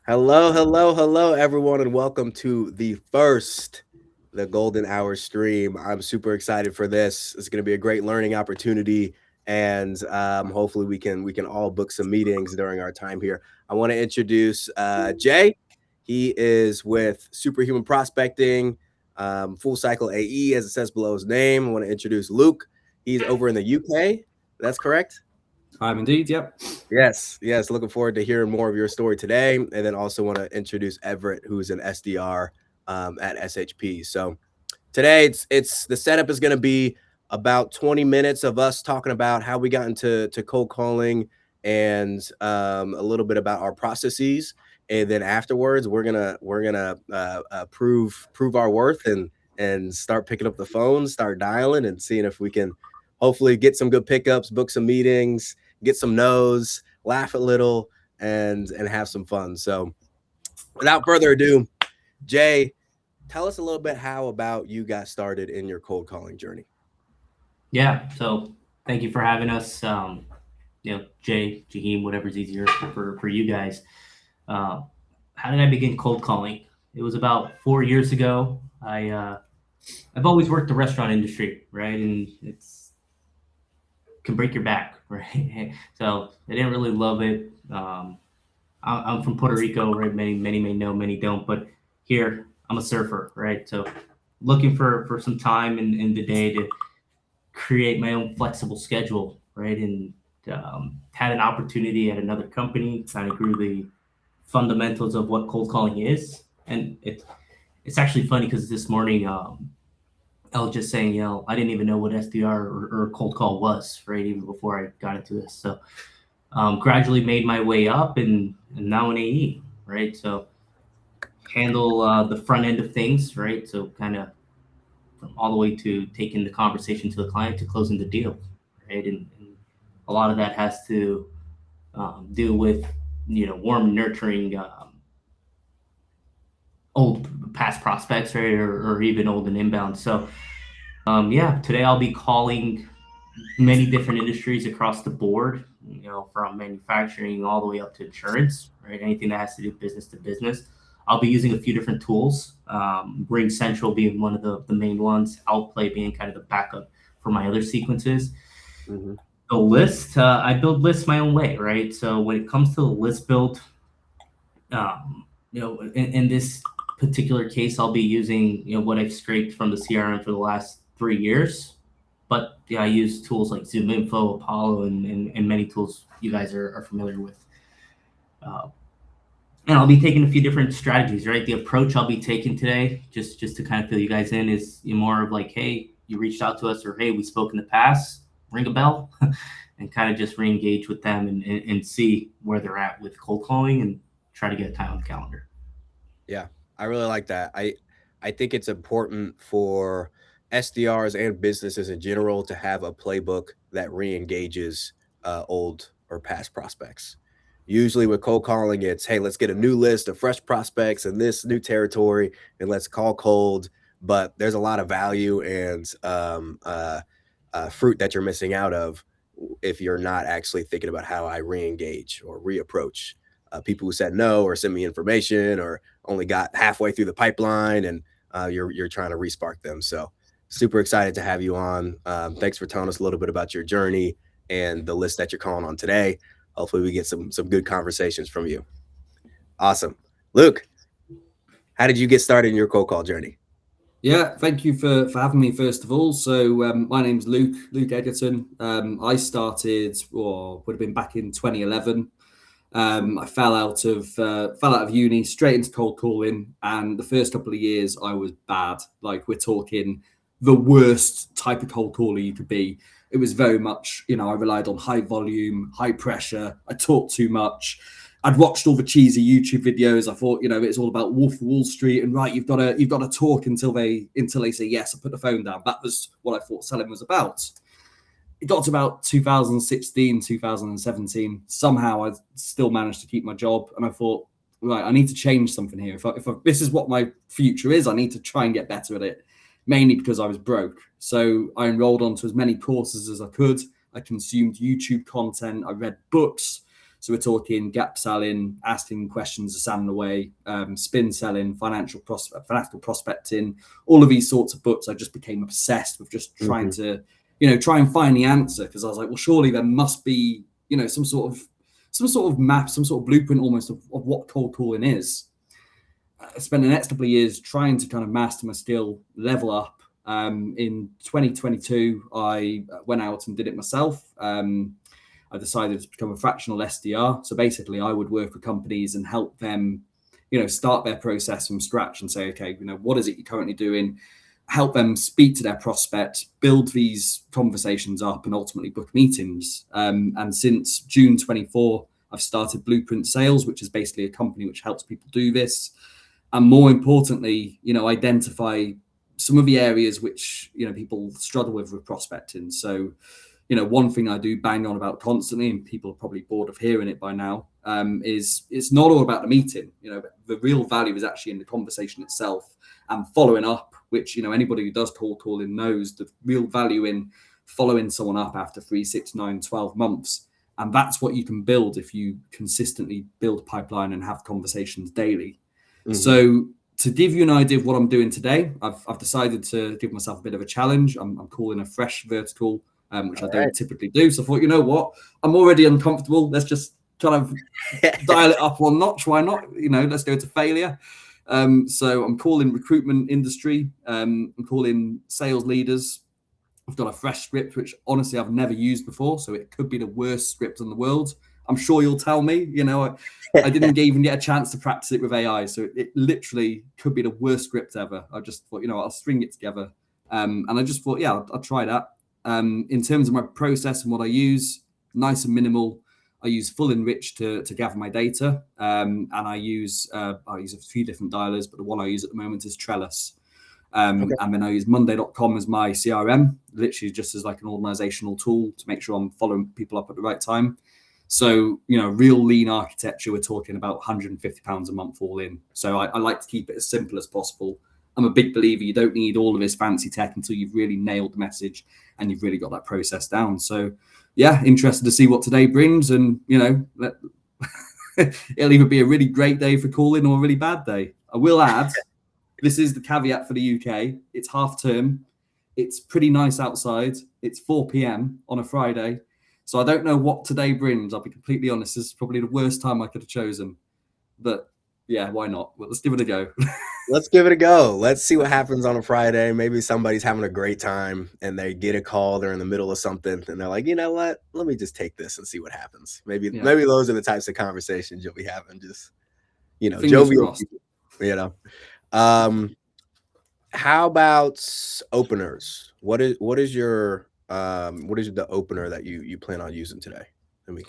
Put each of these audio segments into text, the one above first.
Hello, hello, hello, everyone, and welcome to the Golden Hour stream. I'm super excited for this. It's going to be a great learning opportunity, and hopefully we can all book some meetings during our time here. I want to introduce Jay. He is with Superhuman Prospecting, Full Cycle AE, as it says below his name. I want to introduce Luke. He's over in the UK. That's correct. I'm indeed, yep. Yes, yes. Looking forward to hearing more of your story today, and then also want to introduce Everett, who's an SDR at SHP. So today, it's the setup is going to be about 20 minutes of us talking about how we got into cold calling and a little bit about our processes, and then afterwards, we're gonna prove our worth and start picking up the phone, start dialing, and seeing if we can hopefully get some good pickups, book some meetings, get some no's, laugh a little, and have some fun. So, without further ado, Jay, tell us a little bit how about you got started in your cold calling journey. Yeah, so thank you for having us. Jay, Jaheim, whatever's easier for you guys. Uh, how did I begin cold calling? It was about 4 years ago. I've always worked the restaurant industry, right? And it's can break your back, right? So I didn't really love it. I'm from Puerto Rico, right? Many may know, many don't. But here, I'm a surfer, right? So looking for some time in the day to create my own flexible schedule, right? And had an opportunity at another company, kind of grew the fundamentals of what cold calling is. And it's actually funny because this morning I was just saying, I didn't even know what SDR or cold call was, right? Even before I got into this. So gradually made my way up and now an AE, right? So handle the front end of things, right? So kind of from all the way to taking the conversation to the client to closing the deal, right? And a lot of that has to do with warm, nurturing old past prospects, right, or even old and inbound. So yeah, today I'll be calling many different industries across the board. From manufacturing all the way up to insurance, right? Anything that has to do business to business. I'll be using a few different tools. Ring Central being one of the main ones. Outplay being kind of the backup for my other sequences. Mm-hmm. The list, I build lists my own way, right? So when it comes to the list build, in this particular case, I'll be using what I've scraped from the CRM for the last 3 years. But yeah, I use tools like Zoom Info, Apollo, and many tools you guys are familiar with. Uh, and I'll be taking a few different strategies, right? The approach I'll be taking today, just to kind of fill you guys in, is more of like, hey, you reached out to us, or hey, we spoke in the past, ring a bell, and kind of just re-engage with them and see where they're at with cold calling and try to get a time on the calendar. Yeah, I really like that. I think it's important for SDRs and businesses in general to have a playbook that re-engages old or past prospects. Usually with cold calling, it's hey, let's get a new list of fresh prospects in this new territory and let's call cold. But there's a lot of value and fruit that you're missing out of if you're not actually thinking about how I re-engage or reapproach people who said no or sent me information or only got halfway through the pipeline and you're trying to respark them. So super excited to have you on. Thanks for telling us a little bit about your journey and the list that you're calling on today. Hopefully we get some good conversations from you. Awesome. Luke, how did you get started in your cold call journey? Yeah, thank you for having me, first of all. So my name's Luke Egerton. I started, or would have been back in 2011. I fell out of uni, straight into cold calling, and the first couple of years I was bad. Like, we're talking the worst type of cold caller you could be. It was very much, I relied on high volume, high pressure. I talked too much. I'd watched all the cheesy YouTube videos. I thought, it's all about Wolf of Wall Street, and right, you've got to talk until they say yes and put the phone down. That was what I thought selling was about. It got to about 2016, 2017. Somehow I still managed to keep my job, and I thought, right, I need to change something here. If this is what my future is, I need to try and get better at it, mainly because I was broke. So I enrolled onto as many courses as I could. I consumed YouTube content. I read books. So we're talking gap selling, asking questions to salmon away, spin selling, financial prospecting, all of these sorts of books. I just became obsessed with just trying to, try and find the answer, because I was like, well, surely there must be, some sort of map, some sort of blueprint almost of what cold calling is. I spent the next couple of years trying to kind of master my skill, level up. In 2022, I went out and did it myself. I decided to become a fractional SDR. So basically, I would work with companies and help them, start their process from scratch and say, okay, what is it you're currently doing? Help them speak to their prospects, build these conversations up, and ultimately book meetings. And since June 24, I've started Blueprint Sales, which is basically a company which helps people do this. And more importantly, identify some of the areas which, people struggle with prospecting. So, one thing I do bang on about constantly, and people are probably bored of hearing it by now, is it's not all about the meeting. The real value is actually in the conversation itself and following up, which, anybody who does cold calling knows the real value in following someone up after 3, 6, 9, 12 months. And that's what you can build if you consistently build pipeline and have conversations daily. Mm-hmm. So to give you an idea of what I'm doing today, I've decided to give myself a bit of a challenge. I'm calling a fresh vertical, which I don't typically do. So I thought, you know what, I'm already uncomfortable. Let's just kind of dial it up one notch. Why not? Let's go to failure. So I'm calling recruitment industry. I'm calling sales leaders. I've got a fresh script, which honestly I've never used before. So it could be the worst script in the world. I'm sure you'll tell me. I didn't even get a chance to practice it with AI. So it literally could be the worst script ever. I just thought, I'll string it together. And I just thought, yeah, I'll try that. In terms of my process and what I use, nice and minimal. I use Full Enrich to gather my data. And I use a few different dialers, but the one I use at the moment is Trellis. And then I use Monday.com as my CRM, literally just as like an organizational tool to make sure I'm following people up at the right time. So, real lean architecture, we're talking about £150 a month all in. So I like to keep it as simple as possible. I'm a big believer you don't need all of this fancy tech until you've really nailed the message and you've really got that process down. So, yeah, interested to see what today brings. And, it'll either be a really great day for calling or a really bad day. I will add, this is the caveat for the UK. It's half term. It's pretty nice outside. It's 4 p.m. on a Friday. So I don't know what today brings. I'll be completely honest. This is probably the worst time I could have chosen. But yeah, why not? Well, let's give it a go. Let's give it a go. Let's see what happens on a Friday. Maybe somebody's having a great time and they get a call. They're in the middle of something and they're like, you know what? Let me just take this and see what happens. Maybe those are the types of conversations you'll be having. Just, jovial people, how about openers? What is the opener that you plan on using today?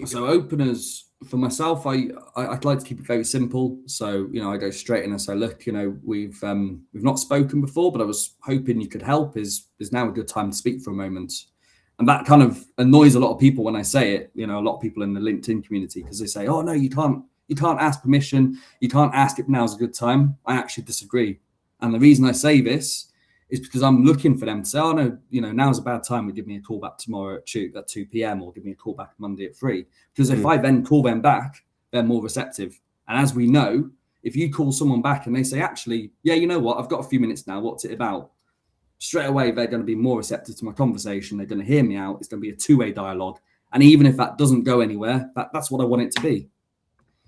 So openers for myself, I'd like to keep it very simple. So, I go straight in and say, look, we've not spoken before, but I was hoping you could help. Is now a good time to speak for a moment? And that kind of annoys a lot of people when I say it, a lot of people in the LinkedIn community, because they say, oh no, you can't ask permission. You can't ask if now's a good time. I actually disagree. And the reason I say this is because I'm looking for them to say, oh no, now's a bad time. Give me a call back tomorrow at 2 p.m. or give me a call back Monday at 3. Because if I then call them back, they're more receptive. And as we know, if you call someone back and they say, actually, yeah, you know what, I've got a few minutes now. What's it about? Straight away, they're going to be more receptive to my conversation. They're going to hear me out. It's going to be a two-way dialogue. And even if that doesn't go anywhere, that's what I want it to be.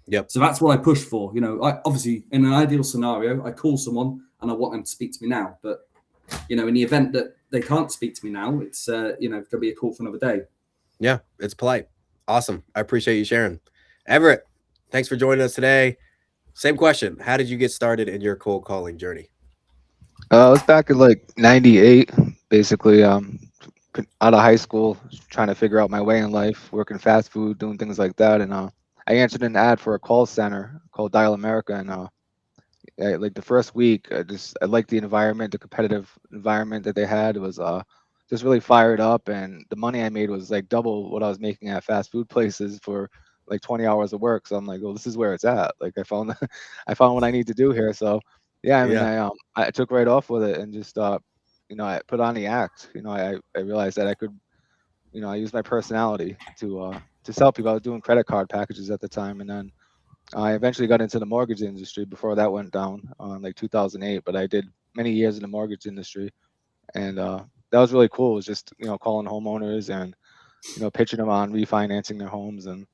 Yep. So that's what I push for. I obviously, in an ideal scenario, I call someone and I want them to speak to me now. But in the event that they can't speak to me now, it's going to be a call for another day. Yeah, it's polite. Awesome. I appreciate you sharing. Everett, thanks for joining us today. Same question. How did you get started in your cold calling journey? I was back in like 98, basically out of high school, trying to figure out my way in life, working fast food, doing things like that. And I answered an ad for a call center called Dial America. And like the first week, I liked the environment, the competitive environment that they had. It was just really fired up, and the money I made was like double what I was making at fast food places for like 20 hours of work. So I'm like, well, this is where it's at. Like I found what I need to do here. So yeah, I mean, I took right off with it and just I put on the act. I realized that I could, I use my personality to to sell people. I was doing credit card packages at the time, and then I eventually got into the mortgage industry before that went down, like 2008. But I did many years in the mortgage industry, and that was really cool. It was just calling homeowners and pitching them on refinancing their homes, and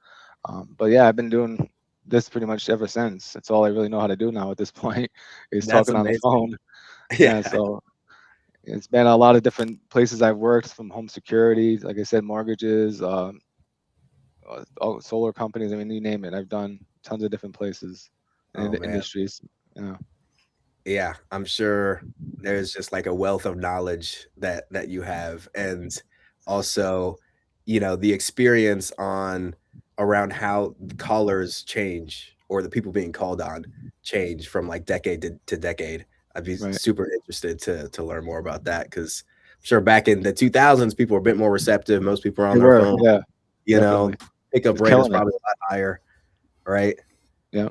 but yeah, I've been doing this pretty much ever since. That's all I really know how to do now at this point is That's talking on the amazing. phone. Yeah, Yeah. so it's been a lot of different places I've worked, from home security, like I said, mortgages, all solar companies. I mean, you name it. I've done tons of different places Oh and man. industries. Yeah, Yeah, I'm sure there's just like a wealth of knowledge that you have, and also, the experience on around how the callers change or the people being called on change from like decade to decade. I'd be right. super interested to learn more about that because I'm sure back in the 2000s, people were a bit more receptive. Most people are They on their were, phone. yeah, You definitely. know, pickup Just rate is killing it. probably a lot higher, right? Yeah,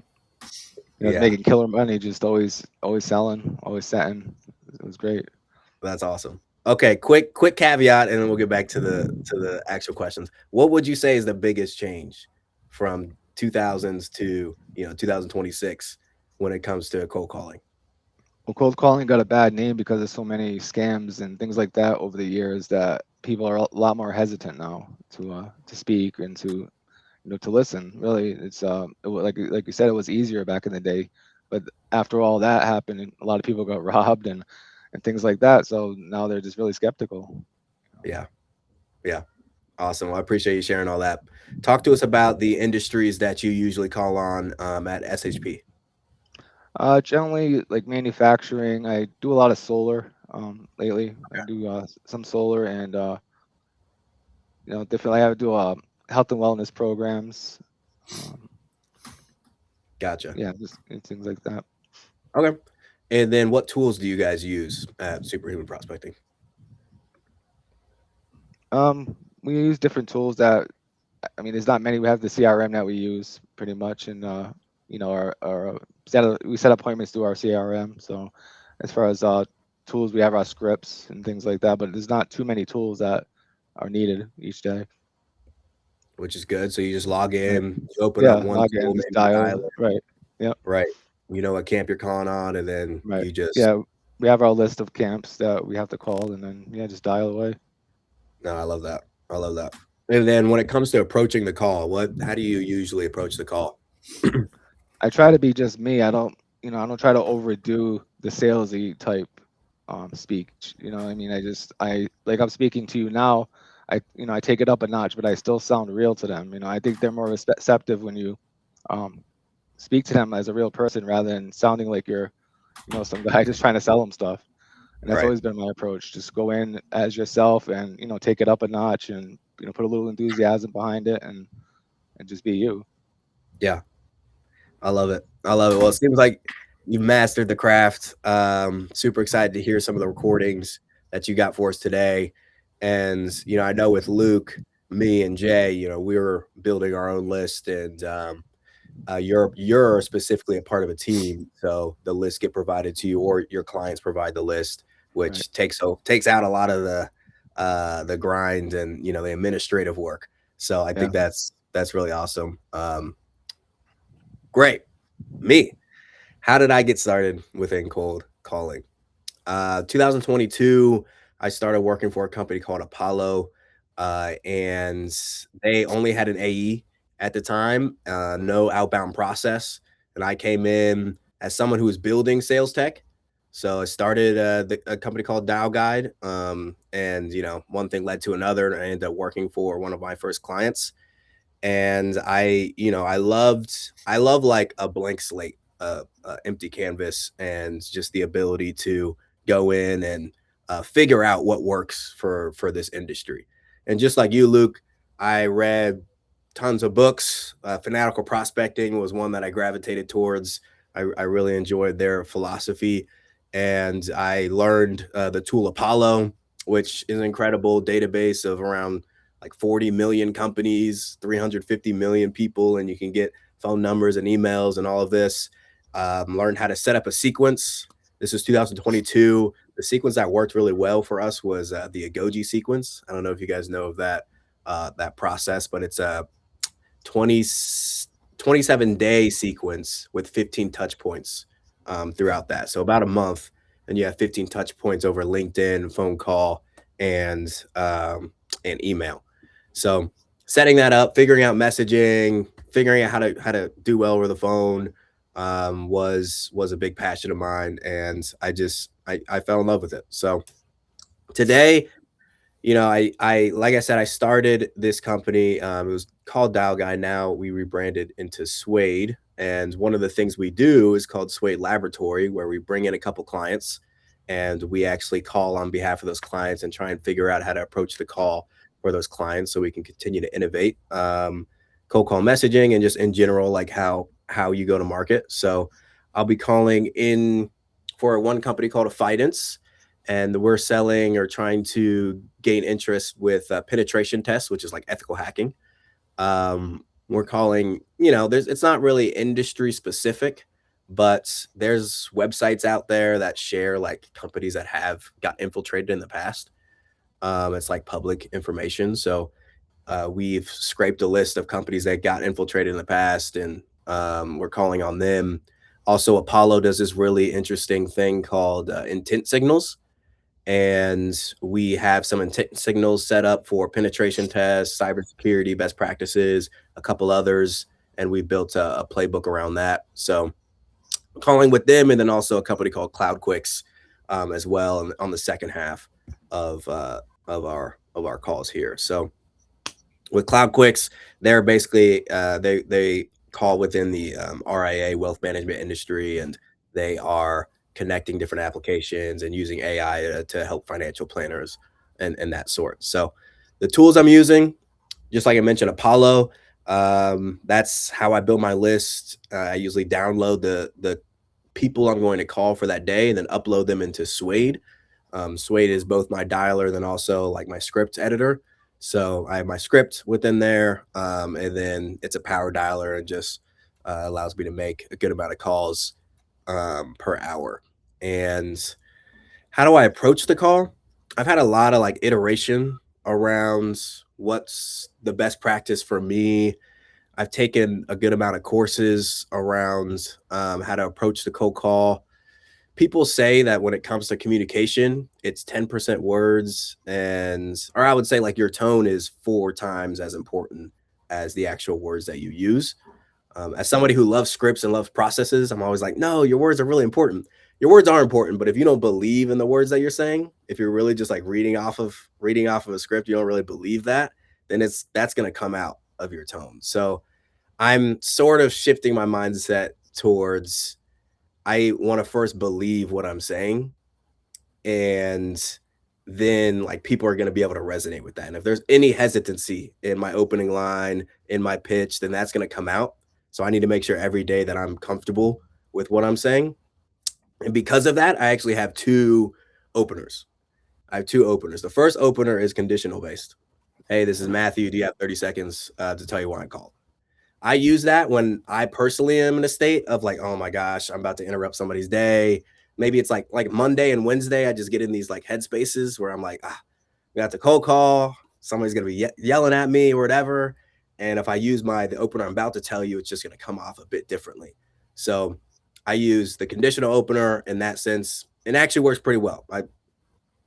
Yeah, making killer money, just always selling, always setting. It was great. that's awesome. Okay, quick caveat, and then we'll get back to the actual questions. What would you say is the biggest change from 2000s to 2026 when it comes to cold calling? Well, cold calling got a bad name because of so many scams and things like that over the years, that people are a lot more hesitant now to speak and to listen. Really, it's like you said, it was easier back in the day, but after all that happened, and a lot of people got robbed and things like that. So now they're just really skeptical. Yeah, yeah, awesome. Well, I appreciate you sharing all that. Talk to us about the industries that you usually call on at SHP. Generally, like manufacturing, I do a lot of solar. Lately, I do some solar, and definitely I do health and wellness programs. Um, Gotcha. yeah, just things like that. Okay. And then what tools do you guys use at Superhuman Prospecting? We use different tools that, I mean, there's not many. We have the CRM that we use pretty much, and our we set appointments through our CRM. So as far as tools, we have our scripts and things like that, but there's not too many tools that are needed each day. Which is good. So you just log Right. in, you open Yeah, up one log in, tool, just maybe you dial. dial it, Right. Yep. right? You know what camp you're calling on, and then Right. you just Yeah, we have our list of camps that we have to call, and then yeah, just dial away. no, I love that. I love that. And then when it comes to approaching the call, how do you usually approach the call? I try to be just me. I don't try to overdo the salesy type speech. I mean, I like I'm speaking to you now. I take it up a notch, but I still sound real to them. I think they're more receptive when you um, speak to them as a real person rather than sounding like you're, some guy just trying to sell them stuff. And that's Right. always been my approach. Just go in as yourself and, take it up a notch and, put a little enthusiasm behind it and just be you. Yeah. I love it. I love it. Well, it seems like you've mastered the craft. Super excited to hear some of the recordings that you got for us today. And, I know with Luke, me and Jay, we were building our own list, and you're specifically a part of a team, so the lists get provided to you, or your clients provide the list, Right. which takes out a lot of the grind and the administrative work. So I Yeah. think that's really awesome. Great. Me, how did I get started within cold calling? 2022, I started working for a company called Apollo, and they only had an AE at the time, no outbound process. And I came in as someone who was building sales tech. So I started a company called Dial Guide, and one thing led to another, and I ended up working for one of my first clients. And I love like a blank slate, empty canvas, and just the ability to go in and figure out what works for this industry. And just like you, Luke, I read tons of books. Fanatical Prospecting was one that I gravitated towards. I really enjoyed their philosophy, and I learned the tool Apollo, which is an incredible database of around like 40 million companies, 350 million people, and you can get phone numbers and emails and all of this. Learned how to set up a sequence. This was 2022. The sequence that worked really well for us was the Agoji sequence. I don't know if you guys know of that process, but it's 20 27-day sequence with 15 touch points throughout that. So about a month, and you have 15 touch points over LinkedIn, phone call, and email. So setting that up, figuring out messaging, figuring out how to do well over the phone was a big passion of mine, and I fell in love with it. So today, I like I said, I started this company. It was called Dial Guy. Now we rebranded into Suede. And one of the things we do is called Suede Laboratory, where we bring in a couple clients and we actually call on behalf of those clients and try and figure out how to approach the call for those clients so we can continue to innovate. Cold call messaging and just in general, like how you go to market. So I'll be calling in for one company called Affidance, and we're selling or trying to gain interest with penetration tests, which is like ethical hacking. We're calling, it's not really industry specific, but there's websites out there that share like companies that have got infiltrated in the past. It's like public information. So we've scraped a list of companies that got infiltrated in the past, and we're calling on them. Also, Apollo does this really interesting thing called intent signals, and we have some intent signals set up for penetration tests, cybersecurity best practices, a couple others, and we built a playbook around that. So calling with them, and then also a company called CloudQuicks as well, and on the second half of our calls here. So with CloudQuicks, they're basically they call within the RIA wealth management industry, and they are connecting different applications and using AI to help financial planners and that sort. So the tools I'm using, just like I mentioned, Apollo. That's how I build my list. I usually download the people I'm going to call for that day and then upload them into Suede. Suede is both my dialer, then also like my script editor. So I have my script within there, and then it's a power dialer and just allows me to make a good amount of calls per hour. And how do I approach the call? I've had a lot of like iteration around what's the best practice for me. I've taken a good amount of courses around how to approach the cold call. People say that when it comes to communication, it's 10% words, or I would say like your tone is 4 times as important as the actual words that you use. As somebody who loves scripts and loves processes, I'm always like, no, your words are really important. Your words are important, but if you don't believe in the words that you're saying, if you're really just like reading off of a script, you don't really believe that, then that's going to come out of your tone. So I'm sort of shifting my mindset towards I want to first believe what I'm saying, and then like people are going to be able to resonate with that. And if there's any hesitancy in my opening line, in my pitch, then that's going to come out. So I need to make sure every day that I'm comfortable with what I'm saying. And because of that, I actually have two openers. I have two openers. The first opener is conditional based. Hey, this is Matthew. Do you have 30 seconds to tell you why I called? I use that when I personally am in a state of like, oh my gosh, I'm about to interrupt somebody's day. Maybe it's like Monday and Wednesday. I just get in these like headspaces where I'm like, we got the cold call. Somebody's gonna be yelling at me or whatever. And if I use the opener I'm about to tell you, it's just gonna come off a bit differently. So I use the conditional opener in that sense, and it actually works pretty well.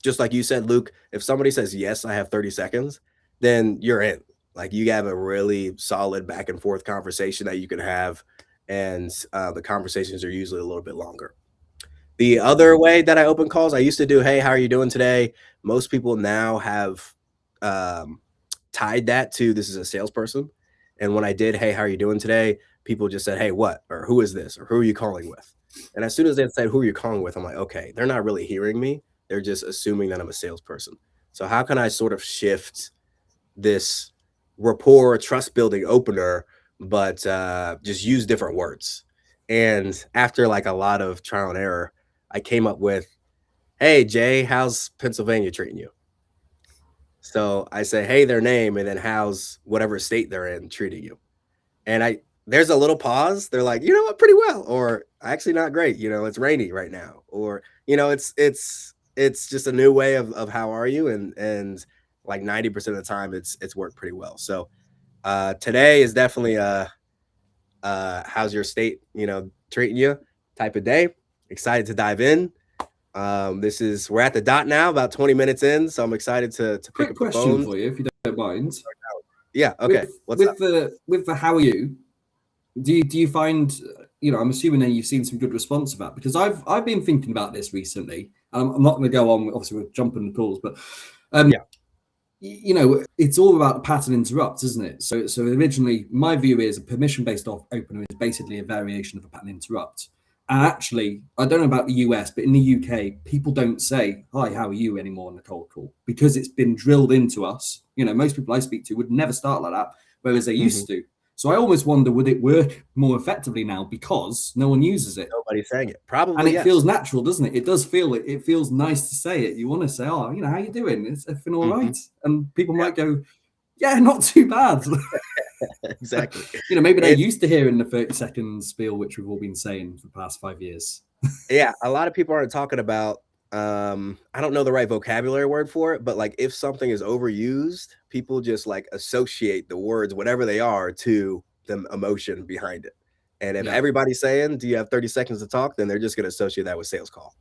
Just like you said, Luke, if somebody says yes, I have 30 seconds, then you're in. Like you have a really solid back and forth conversation that you can have, and the conversations are usually a little bit longer. The other way that I open calls, I used to do, hey, how are you doing today? Most people now have tied that to this is a salesperson. And when I did, hey, how are you doing today? People just said, hey, what? Or who is this? Or who are you calling with? And as soon as they said, who are you calling with? I'm like, okay, they're not really hearing me. They're just assuming that I'm a salesperson. So how can I sort of shift this rapport, trust building opener, but just use different words? And after like a lot of trial and error, I came up with, hey, Jay, how's Pennsylvania treating you? So I say, hey, their name, and then how's whatever state they're in treating you? And there's a little pause. They're like, you know what, pretty well, or actually not great. It's rainy right now, or it's just a new way of how are you, and like 90% of the time it's worked pretty well. So Today is definitely how's your state, treating you type of day. Excited to dive in. We're at the dot now, about 20 minutes in, so I'm excited to pick Quick up the question phone. for you, if you don't mind. Yeah, okay. What's up? With the how are you? Do you find, I'm assuming that you've seen some good response about, because I've been thinking about this recently. I'm not going to go on. Obviously, we're jumping the calls, but Yeah. It's all about the pattern interrupt, isn't it? So originally, my view is a permission-based opener is basically a variation of a pattern interrupt. And actually, I don't know about the US, but in the UK, people don't say, "Hi, how are you?" anymore in the cold call, because it's been drilled into us. Most people I speak to would never start like that, whereas they used to. So I almost wonder, would it work more effectively now because no one uses it? Nobody's saying it. Probably, And it yes. feels natural, doesn't it? It does feel it. It feels nice to say it. You want to say, "Oh, how you doing? It's everything all right?" And people might go, "Yeah, not too bad." Exactly. Maybe they're used to hearing the 30-second spiel, which we've all been saying for the past 5 years. Yeah, a lot of people aren't talking about. I don't know the right vocabulary word for it, but like if something is overused, people just like associate the words, whatever they are, to the emotion behind it. And if everybody's saying, "Do you have 30 seconds to talk?" then they're just going to associate that with sales call.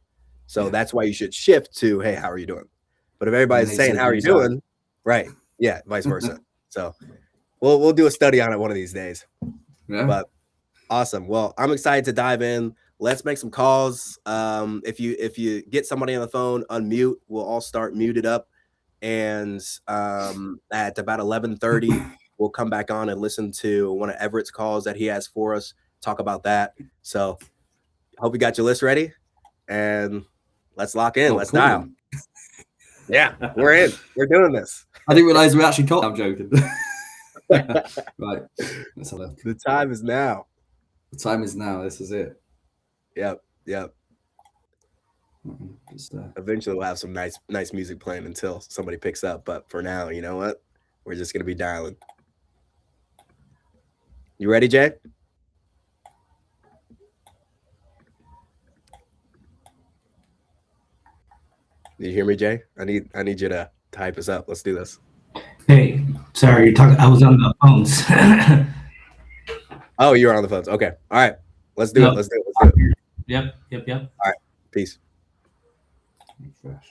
So that's why you should shift to, "Hey, how are you doing?" But if everybody's saying, "How are you doing?" right? Yeah, vice versa. So we'll do a study on it one of these days. Yeah. But awesome. Well, I'm excited to dive in. Let's make some calls. If you get somebody on the phone, unmute. We'll all start muted up, and at about 11:30, we'll come back on and listen to one of Everett's calls that he has for us. Talk about that. So, hope you got your list ready, and let's lock in. Let's dial. Yeah, we're in. We're doing this. I didn't realize we actually caught. I'm joking. Right. Let's have a look. The time is now. The time is now. This is it. Yep. Just, Eventually, we'll have some nice music playing until somebody picks up. But for now, you know what? We're just gonna be dialing. You ready, Jay? Did you hear me, Jay? I need you to hype us up. Let's do this. Hey, sorry, you're talking. I was on the phones. Oh, you're on the phones. Okay. All right. Let's do it. Let's do it. Yep. All right. Peace. refresh.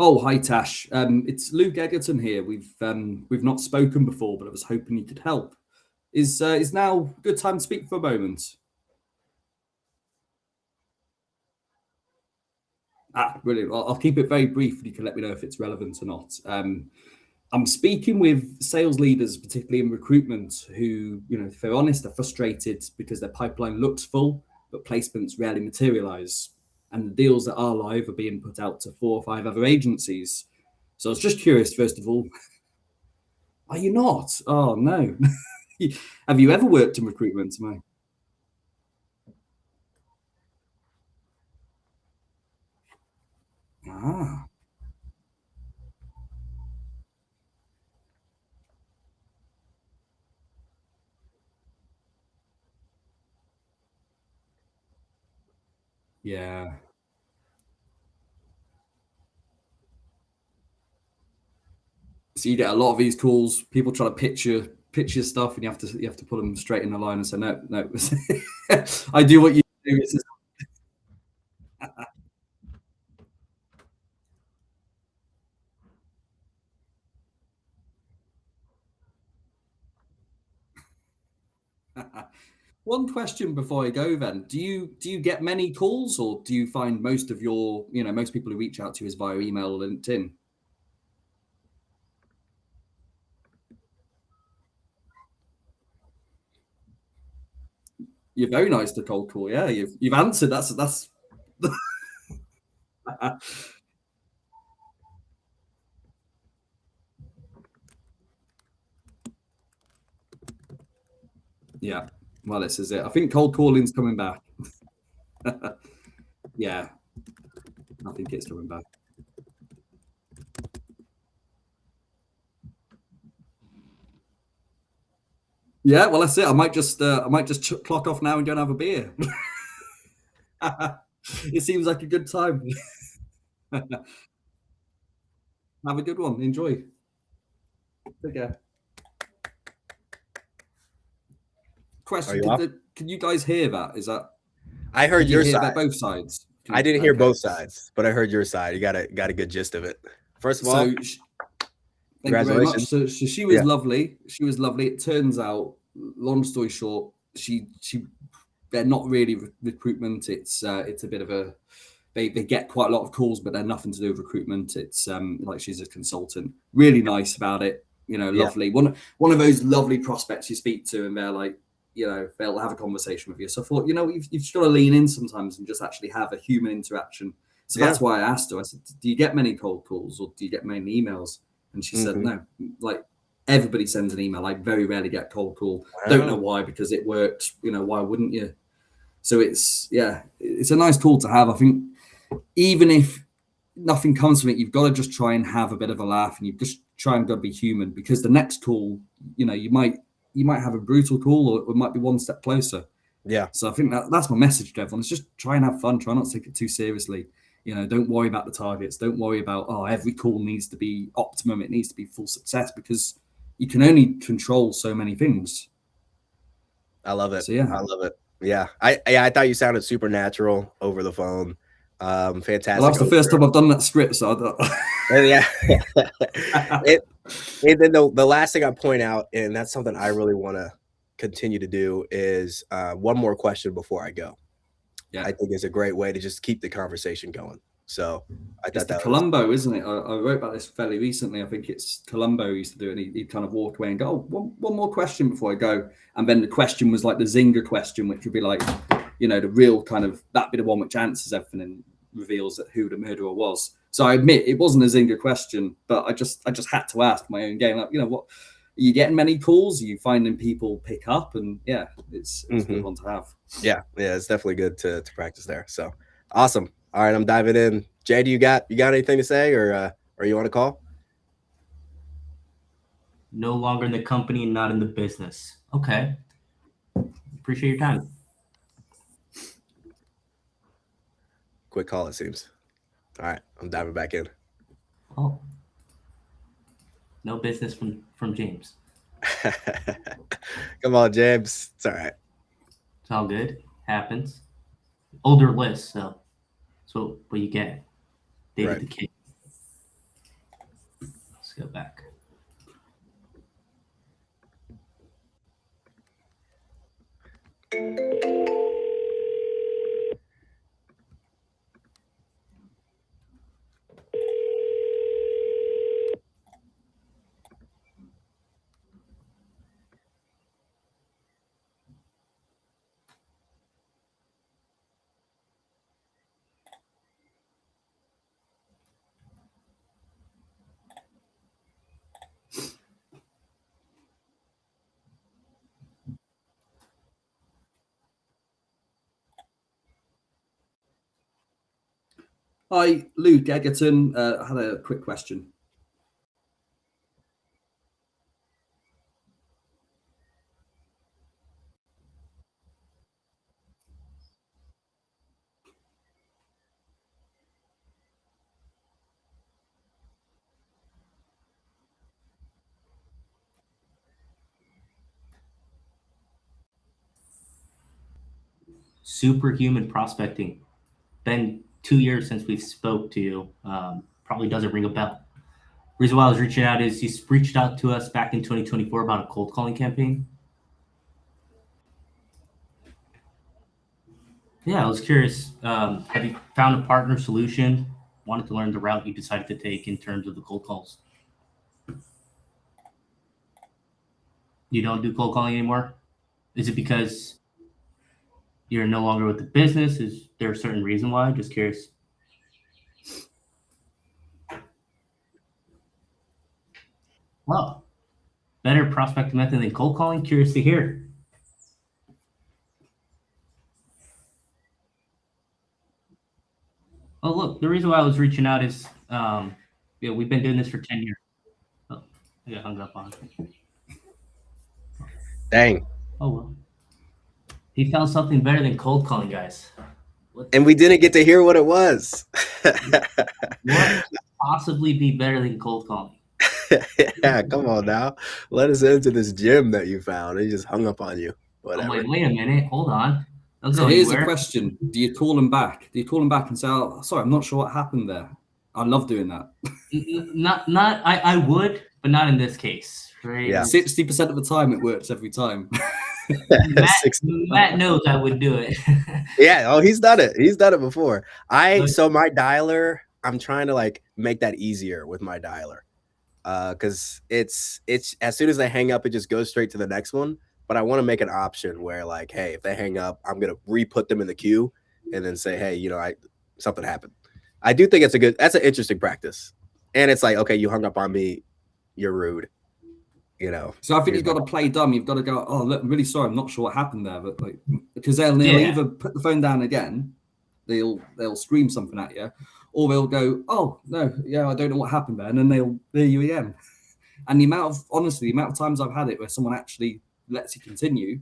Oh, hi Tash. It's Luke Egerton here. We've not spoken before, but I was hoping you could help. Is now a good time to speak for a moment? Brilliant. I'll keep it very brief, and you can let me know if it's relevant or not. I'm speaking with sales leaders, particularly in recruitment, who, if they're honest, are frustrated because their pipeline looks full, but placements rarely materialize. And the deals that are live are being put out to 4 or 5 other agencies. So I was just curious, first of all, are you not? Oh, no. Have you ever worked in recruitment, Mike? Ah. Yeah. So you get a lot of these calls, people try to pitch your stuff, and you have to put them straight in the line and say, no. I do what you do. It's just... One question before I go then. Do you get many calls, or do you find most of your, most people who reach out to you is via email or LinkedIn? You're very nice to cold call. Yeah, you've answered. That's yeah. Well, this is it. I think cold calling's coming back. Yeah, I think it's coming back. Yeah, well, that's it. I might just clock off now and go and have a beer. It seems like a good time. Have a good one. Enjoy. Take care. Question: can you guys hear that? Is that? I heard your side. Both sides. I didn't hear both sides, but I heard your side. You got a good gist of it. First of all, thank you very much. So she was lovely. She was lovely. It turns out, long story short, they're not really recruitment. It's a bit of a they get quite a lot of calls, but they're nothing to do with recruitment. It's like she's a consultant. Really nice about it. Lovely. One of those lovely prospects you speak to, and they're like, they'll have a conversation with you. So I thought, you've just got to lean in sometimes and just actually have a human interaction. So that's why I asked her. I said, do you get many cold calls or do you get many emails? And she said, no, like everybody sends an email. I very rarely get cold call. Wow. Don't know why, because it works. Why wouldn't you? So it's a nice tool to have. I think even if nothing comes from it, you've got to just try and have a bit of a laugh, and you just try and got to be human, because the next call, you might have a brutal call, or it might be one step closer. Yeah. So I think that's my message to everyone. It's just try and have fun. Try not to take it too seriously. Don't worry about the targets. Don't worry about, every call needs to be optimum. It needs to be full success, because you can only control so many things. I love it. So, yeah. I love it. Yeah. I thought you sounded super natural over the phone. Fantastic. Well, that's the first time I've done that script, so I don't... Yeah. And then the last thing I point out, and that's something I really want to continue to do, is one more question before I go. Yeah, I think it's a great way to just keep the conversation going. So I thought that Columbo, isn't it? I wrote about this fairly recently. I think it's Columbo used to do it, and he'd kind of walk away and go, one more question before I go. And then the question was like the zinger question, which would be like, the real kind of, that'd be the one which answers everything and reveals that who the murderer was. So I admit it wasn't a zinger question, but I just had to ask my own game. Like, what, are you getting many calls? Are you finding people pick up? And yeah, it's a good one to have. Yeah, it's definitely good to practice there. So awesome. All right, I'm diving in. Jay, do you got anything to say, or you want to call? No longer in the company and not in the business. Okay. Appreciate your time. Quick call, it seems. All right, I'm diving back in. Oh. No business from James. Come on, James. It's all right. It's all good. Happens. Older list, so that's what you get. David the King. Let's go back. Hi, Luke Egerton. I had a quick question. Superhuman prospecting. Been 2 years since we spoke to you. Probably doesn't ring a bell. Reason why I was reaching out is you reached out to us back in 2024 about a cold calling campaign. Yeah, I was curious. Have you found a partner solution? Wanted to learn the route you decided to take in terms of the cold calls. You don't do cold calling anymore? Is it because you're no longer with the business? Is there a certain reason why? Just curious. Well, better prospect method than cold calling? Curious to hear. Oh, look, the reason why I was reaching out is, we've been doing this for 10 years. Oh, I got hung up on. Dang. Oh, well. He found something better than cold calling, guys. And we didn't get to hear what it was. What could possibly be better than cold calling? Yeah, come on now. Let us into this gym that you found. He just hung up on you. Whatever. I'm like, wait a minute, hold on. Don't So go here's anywhere. a question: do you call them back? Do you call them back and say, "Oh, sorry, I'm not sure what happened there"? I love doing that. Not. I would, but not in this case. Right? Yeah. 60% of the time, it works every time. Matt knows I would do it. Yeah. Oh, he's done it. He's done it before. So my dialer, I'm trying to like make that easier with my dialer. Because it's as soon as they hang up, it just goes straight to the next one. But I want to make an option where, like, hey, if they hang up, I'm gonna re-put them in the queue and then say, hey, something happened. I do think that's an interesting practice. And it's like, okay, you hung up on me, you're rude. So I think you've got to play dumb. You've got to go, oh, look, I'm really sorry, I'm not sure what happened there, but like, because they'll either put the phone down again, they'll scream something at you, or they'll go, oh no, yeah, I don't know what happened there, and then they'll hear you again. And the amount of times I've had it where someone actually lets you continue,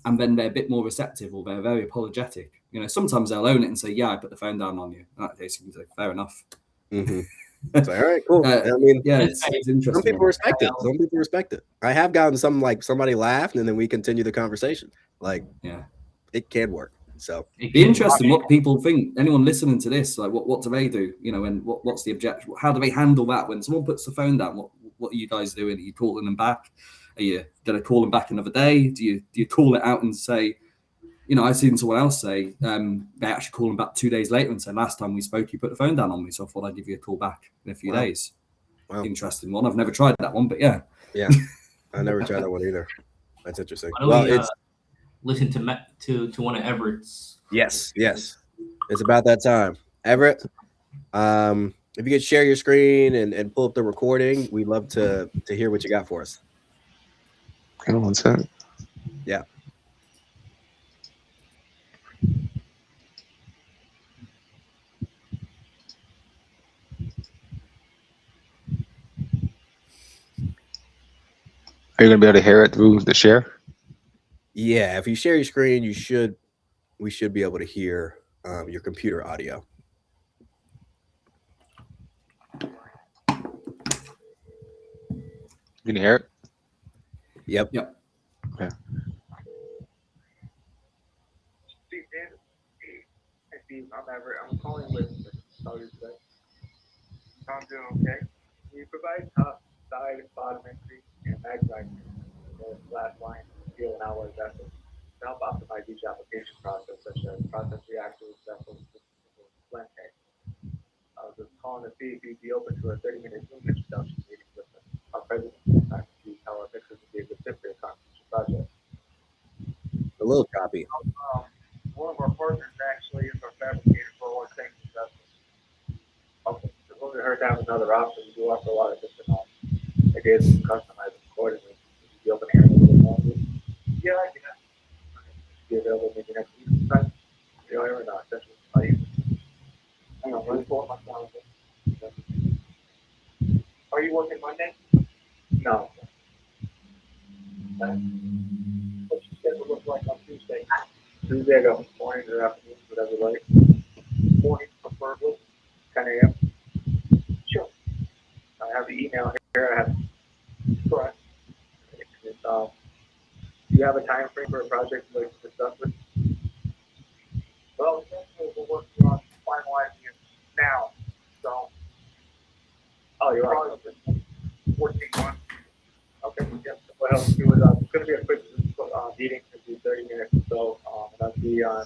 and then they're a bit more receptive or they're very apologetic. Sometimes they'll own it and say, yeah, I put the phone down on you. In that case, you can say, fair enough. Mm-hmm. It's like, all right, cool. I mean, yeah, it's interesting. Some people respect it. Some people respect it. I have gotten some, like, somebody laughed and then we continue the conversation. Like, yeah, it can work. So it'd be interesting what people think. Anyone listening to this, like, what do they do? And what's the objection? How do they handle that when someone puts the phone down? What are you guys doing? Are you calling them back? Are you going to call them back another day? Do you call it out and say, I've seen someone else say they actually call them back 2 days later and say, last time we spoke, you put the phone down on me, so I thought I'd give you a call back in a few days. Wow. Interesting one. I've never tried that one, but yeah. Yeah, I never tried that one either. That's interesting. Well, it's listen to one of Everett's. Yes. It's about that time. Everett, if you could share your screen and pull up the recording, we'd love to hear what you got for us. Hang on one second. Yeah. Are you gonna be able to hear it through the share? Yeah, if you share your screen, we should be able to hear your computer audio. Can you hear it? Yep. Okay. Steve, I'm Everett. I'm calling with how you today. I'm doing okay. We provide top, side, bottom entry, and backside last line, steel and alloy vessels to help optimize each application process, such as process reactors, vessels, blend tanks. I was just calling to see if you'd be open to a 30-minute Zoom introduction meeting with our president to see how our mixers would be a good fit for your conference project. A little choppy. One of our partners actually is our fabricator for one thing. Okay, so when we heard that was another option, we do offer a lot of different ideas to customize them accordingly. Would you be open to hearing a little more? Yeah, I can. Be available maybe next week sometime. Or not? Hang on, let me pull up my calendar. Are you working Monday? No. Okay. What's your schedule look like on Tuesday? Tuesday, I got mornings or afternoons, whatever you like. Mornings, preferably, 10 a.m. Sure. I have the email here. I have correct. Do you have a time frame for a project you'd like to discuss with? Well, essentially, we're working on finalizing it now. So, you're right. 14 months. Okay. Yep. What else do is it's going to be a quick meeting. It's going to be 30 minutes or so. That'll be on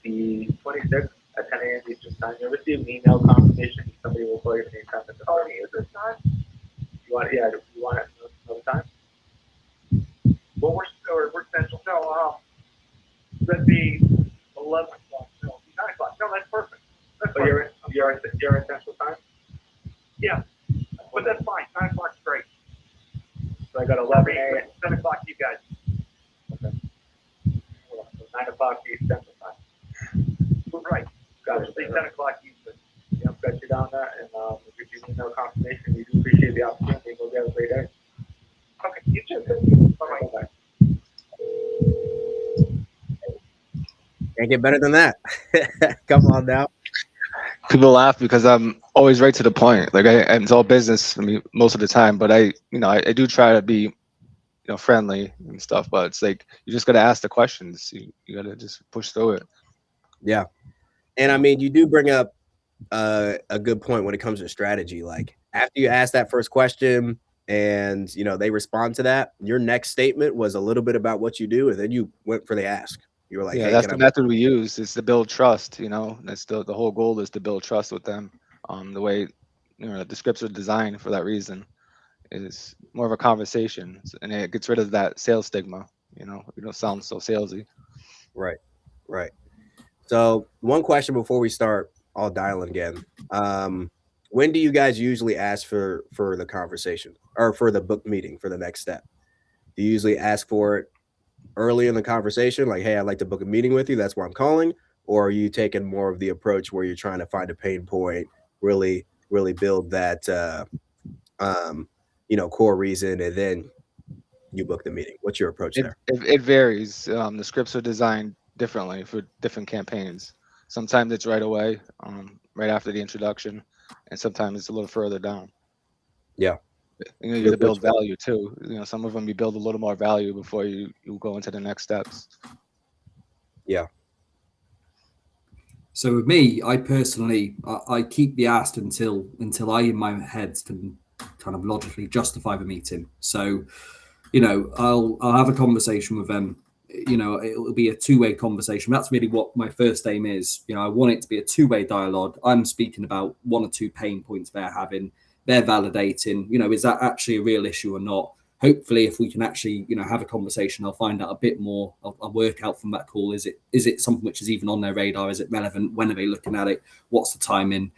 the 26th at 10 a.m. Eastern time. You'll receive an email confirmation. Somebody will call you for the time. Oh, is this time? You want it another time? Well, we're central. No, that'd be 11 o'clock. No, 9 o'clock. No, that's perfect. You're in central time? Yeah, but that's fine. 9 o'clock's great. So I got 11 a.m. 10 o'clock, you guys. Okay. So 9 o'clock Central time. Right. Thursday, 10 o'clock Eastern. I've got you down there, and we'll give you email confirmation. We do appreciate the opportunity. We'll have a great day. Okay, you too. Bye-bye. Can't get better than that. Come on now. People laugh because I'm always right to the point. Like and it's all business for me most of the time. But I do try to be, friendly and stuff. But it's like you just gotta ask the questions. You gotta just push through it. Yeah. And I mean, you do bring up a good point when it comes to strategy. Like after you ask that first question and they respond to that, your next statement was a little bit about what you do, and then you went for the ask. You were like, Yeah, hey, that's can the I method we use. Is to build trust. That's the whole goal is to build trust with them. The way the scripts are designed for that reason is more of a conversation, and it gets rid of that sales stigma. You don't sound so salesy. Right. So one question before we start all dialing again. When do you guys usually ask for the conversation or for the book meeting for the next step? Do you usually ask for it early in the conversation, like, hey, I'd like to book a meeting with you, that's why I'm calling? Or are you taking more of the approach where you're trying to find a pain point, really build that core reason, and then you book the meeting? What's your approach there? It varies. The scripts are designed differently for different campaigns. Sometimes it's right away, right after the introduction, and sometimes it's a little further down. Yeah. You got to build value too. Some of them you build a little more value before you go into the next steps. Yeah. So with me, I personally, I keep the ask until I in my head can kind of logically justify the meeting. So, I'll have a conversation with them. It'll be a two-way conversation. That's really what my first aim is. I want it to be a two-way dialogue. I'm speaking about one or two pain points they're having. They're validating, is that actually a real issue or not? Hopefully, if we can actually, have a conversation, I'll find out a bit more. I'll work out from that call. Is it something which is even on their radar? Is it relevant? When are they looking at it? What's the timing?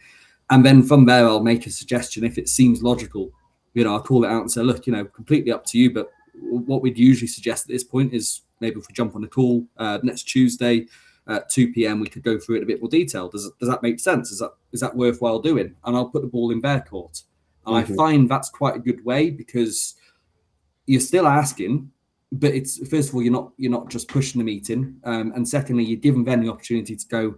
And then from there, I'll make a suggestion. If it seems logical, I'll call it out and say, look, completely up to you. But what we'd usually suggest at this point is maybe if we jump on a call next Tuesday at 2 p.m, we could go through it in a bit more detail. Does that make sense? Is that worthwhile doing? And I'll put the ball in their court. And I find that's quite a good way because you're still asking, but it's first of all you're not just pushing the meeting, and secondly you're giving them the opportunity to go,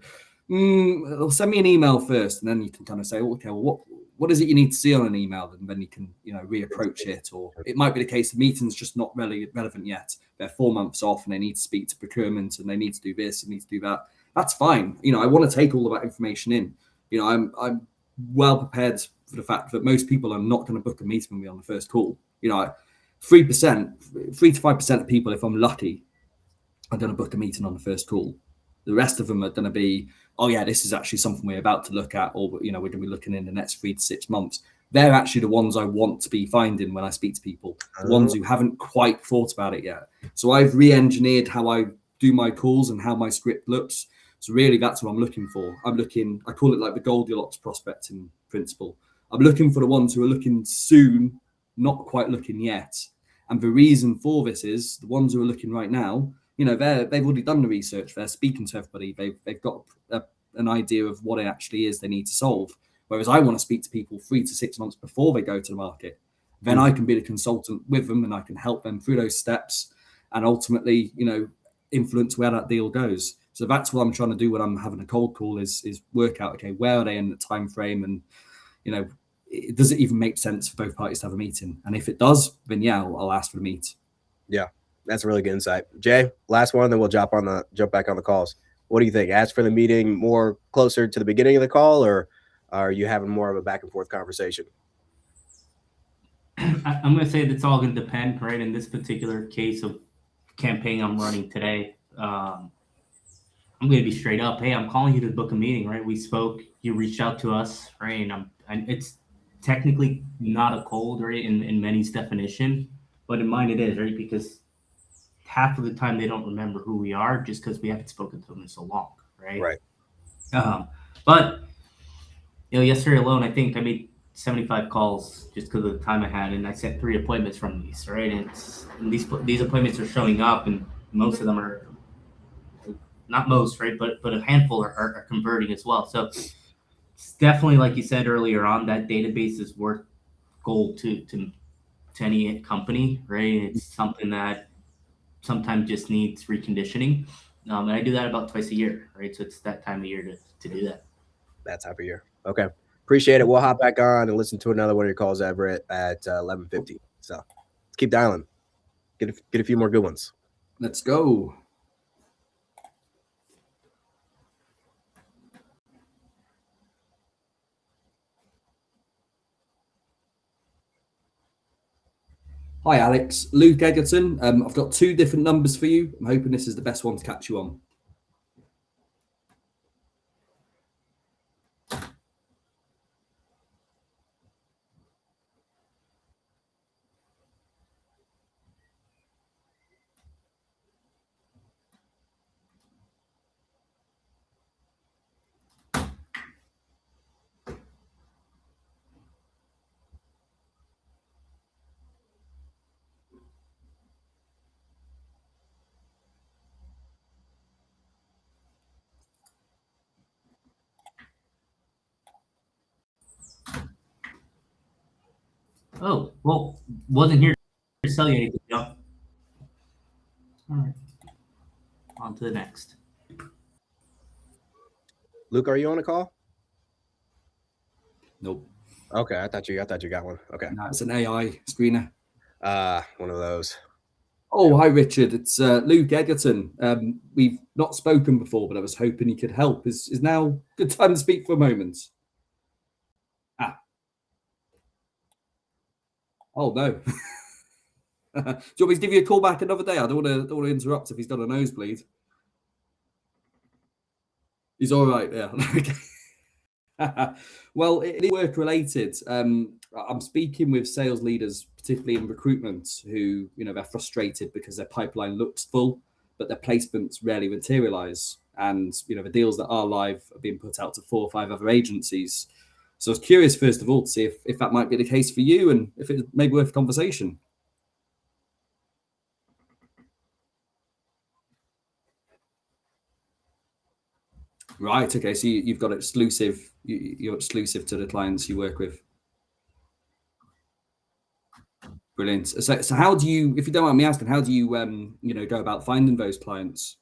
send me an email first, and then you can kind of say, okay, well what is it you need to see on an email, and then you can reapproach it. Or it might be the case the meeting's just not really relevant yet. They're 4 months off and they need to speak to procurement and they need to do this and need to do that. That's fine. I want to take all of that information in. I'm well prepared for the fact that most people are not going to book a meeting with me on the first call. 3%, 3 to 5% of people, if I'm lucky, are going to book a meeting on the first call. The rest of them are going to be, oh yeah, this is actually something we're about to look at, or we're going to be looking in the next 3 to 6 months. They're actually the ones I want to be finding when I speak to people, the ones who haven't quite thought about it yet. So I've re-engineered how I do my calls and how my script looks. So really, that's what I'm looking for. I call it like the Goldilocks prospecting principle. I'm looking for the ones who are looking soon, not quite looking yet. And the reason for this is the ones who are looking right now, they've already done the research. They're speaking to everybody. They've got an idea of what it actually is they need to solve. Whereas I want to speak to people 3 to 6 months before they go to the market. Then I can be the consultant with them and I can help them through those steps and ultimately, influence where that deal goes. So that's what I'm trying to do when I'm having a cold call is work out, okay, where are they in the time frame, and does it even make sense for both parties to have a meeting? And if it does, then yeah, I'll ask for the meet. Yeah, that's a really good insight. Jay, last one, then we'll jump back on the calls. What do you think? Ask for the meeting more closer to the beginning of the call, or are you having more of a back and forth conversation? I'm going to say that's all going to depend, right? In this particular case of campaign I'm running today, I'm going to be straight up. Hey, I'm calling you to book a meeting, right? We spoke, you reached out to us, right? And it's technically not a cold, right? In many's definition, but in mine it is, right? Because half of the time they don't remember who we are just because we haven't spoken to them in so long, right? Right. But yesterday alone, I think I made 75 calls just because of the time I had, and I set 3 appointments from these, right? And these appointments are showing up, and most of them are not most, right, but a handful are converting as well. So it's definitely, like you said earlier on, that database is worth gold to any company, right? It's something that sometimes just needs reconditioning. And I do that about twice a year, right? So it's that time of year to do that. That type of year. Okay. Appreciate it. We'll hop back on and listen to another one of your calls, Everett, at 11:50. So let's keep dialing. Get a few more good ones. Let's go. Hi, Alex. Luke Egerton. I've got 2 different numbers for you. I'm hoping this is the best one to catch you on. Oh, well, wasn't here to sell you anything, Joe. All right. On to the next. Luke, are you on a call? Nope. Okay, I thought you got one. Okay. No, it's an AI screener. One of those. Oh, hi, Richard. It's Luke Egerton. We've not spoken before, but I was hoping you could help. Is now a good time to speak for a moment? Oh, no. Do you want me to give you a call back another day? I don't want to interrupt if he's got a nosebleed. He's all right, yeah. Okay. Well, it is work related. I'm speaking with sales leaders, particularly in recruitment, who they're frustrated because their pipeline looks full, but their placements rarely materialize, and the deals that are live are being put out to 4 or 5 other agencies. So I was curious, first of all, to see if that might be the case for you, and if it may be worth a conversation. Right. Okay. So you've got exclusive. You're exclusive to the clients you work with. Brilliant. So how do you, if you don't mind me asking, how do you go about finding those clients?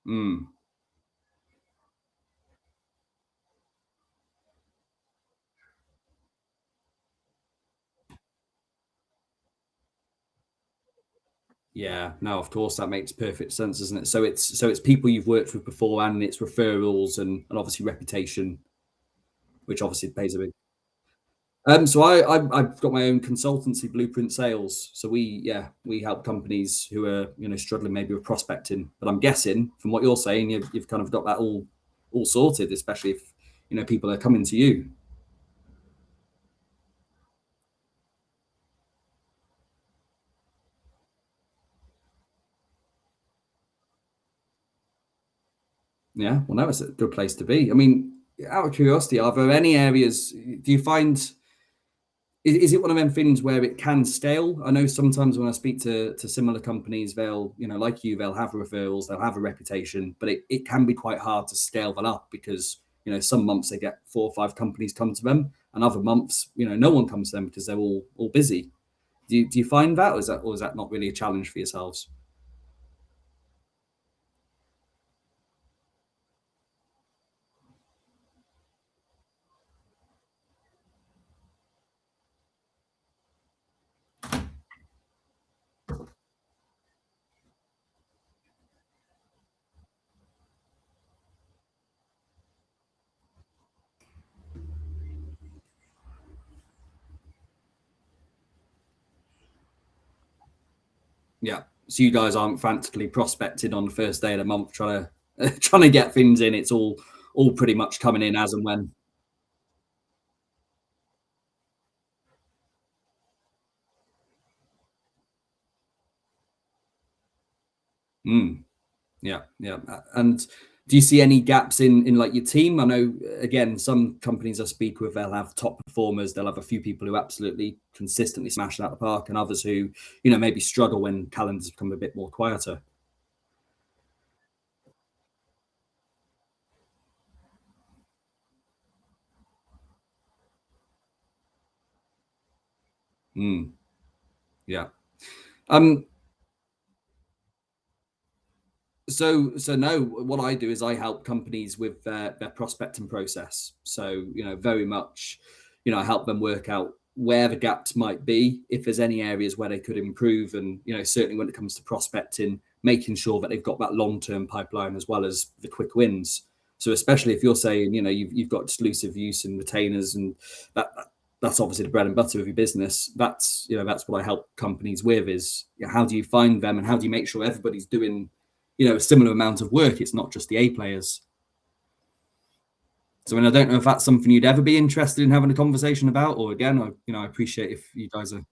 Mm. Yeah. No, of course that makes perfect sense, doesn't it? So it's people you've worked with before, and it's referrals and obviously reputation, which obviously pays a big. So I've got my own consultancy, Blueprint Sales. So we help companies who are struggling maybe with prospecting. But I'm guessing from what you're saying, you've kind of got that all sorted, especially if people are coming to you. Yeah, well, no, it's a good place to be. I mean, out of curiosity, are there any areas? Do you find is it one of them things where it can scale? I know sometimes when I speak to similar companies, they'll, like you, they'll have referrals, they'll have a reputation, but it can be quite hard to scale that up because, some months they get 4 or 5 companies come to them, and other months, no one comes to them because they're all busy. Do you find that, or is that not really a challenge for yourselves? Yeah. So you guys aren't frantically prospecting on the first day of the month, trying to get things in. It's all pretty much coming in as and when. Mm. Yeah, yeah. And Do you see any gaps in like your team? I know, again, some companies I speak with, they'll have top performers. They'll have a few people who absolutely consistently smash it out of the park, and others who, maybe struggle when calendars become a bit more quieter. Yeah. So no, what I do is I help companies with their prospecting process. So, very much, I help them work out where the gaps might be, if there's any areas where they could improve. And, certainly when it comes to prospecting, making sure that they've got that long-term pipeline as well as the quick wins. So especially if you're saying, you've got exclusive use and retainers, and that's obviously the bread and butter of your business. That's what I help companies with is, how do you find them and how do you make sure everybody's doing a similar amount of work? It's not just the A players. So, I don't know if that's something you'd ever be interested in having a conversation about, or again, I appreciate if you guys are.